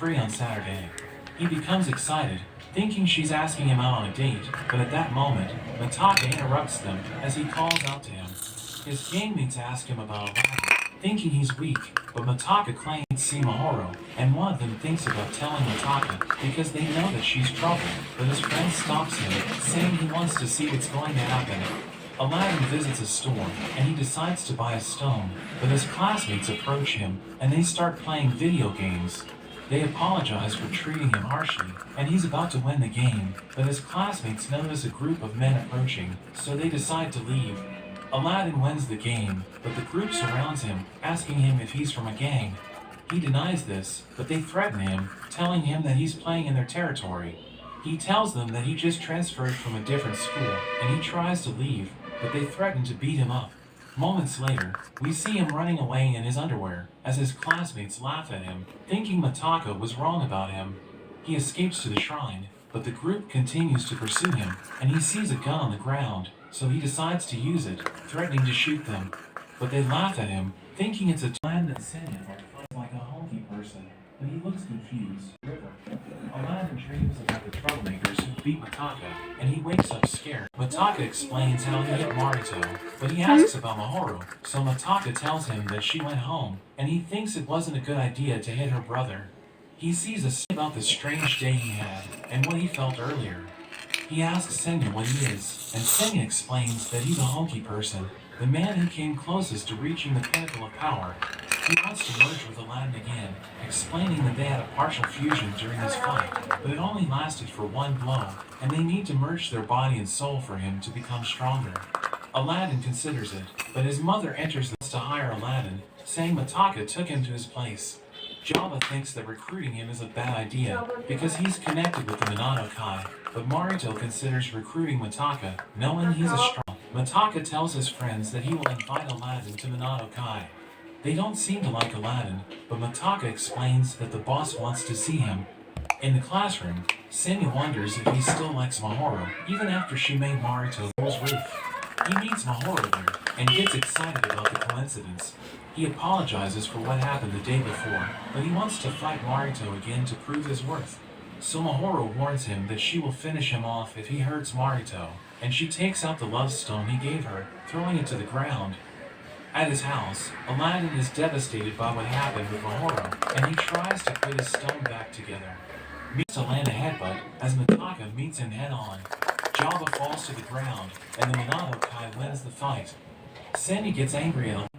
free on Saturday. He becomes excited, thinking she's asking him out on a date, but at that moment, Mitaka interrupts them as he calls out to him. His gangmates ask him about Aladdin, thinking he's weak, but Mitaka claims see Mahoro, and one of them thinks about telling Mitaka because they know that she's trouble, but his friend stops him, saying he wants to see what's going to happen. Aladdin visits a store, and he decides to buy a stone, but his classmates approach him, and they start playing video games. They apologize for treating him harshly, and he's about to win the game, but his classmates notice a group of men approaching, so they decide to leave. Aladdin wins the game, but the group surrounds him, asking him if he's from a gang. He denies this, but they threaten him, telling him that he's playing in their territory. He tells them that he just transferred from a different school, and he tries to leave, but they threaten to beat him up. Moments later, we see him running away in his underwear, as his classmates laugh at him, thinking Mitaka was wrong about him. He escapes to the shrine, but the group continues to pursue him, and he sees a gun on the ground, so he decides to use it, threatening to shoot them. But they laugh at him, thinking it's a plan that Senya fights like a honky person, but he looks confused. Aladdin dreams about the troublemakers who beat Mitaka, and he wakes up scared. Mitaka explains how he hit Marito, but he asks about Mahoro, so Mitaka tells him that she went home, and he thinks it wasn't a good idea to hit her brother. He sees a scene about the strange day he had, and what he felt earlier. He asks Senya what he is, and Senya explains that he's a honky person, the man who came closest to reaching the pinnacle of power. He wants to merge with Aladdin again, explaining that they had a partial fusion during this fight, but it only lasted for one blow, and they need to merge their body and soul for him to become stronger. Aladdin considers it, but his mother enters to hire Aladdin, saying Mitaka took him to his place. Jabba thinks that recruiting him is a bad idea, because he's connected with the Minato Kai, but Marito considers recruiting Mitaka, knowing he's a strong. Mitaka tells his friends that he will invite Aladdin to Minato Kai. They don't seem to like Aladdin, but Mitaka explains that the boss wants to see him. In the classroom, Senya wonders if he still likes Mahoro, even after she made Marito his roof. He meets Mahoro there, and gets excited about the coincidence. He apologizes for what happened the day before, but he wants to fight Marito again to prove his worth. So Mahoro warns him that she will finish him off if he hurts Marito, and she takes out the love stone he gave her, throwing it to the ground. At his house, Aladdin is devastated by what happened with Mahoro, and he tries to put his stone back together. Meets to land a headbutt as Mitaka meets him head-on. Jabba falls to the ground, and the Minato Kai wins the fight. Senya gets angry at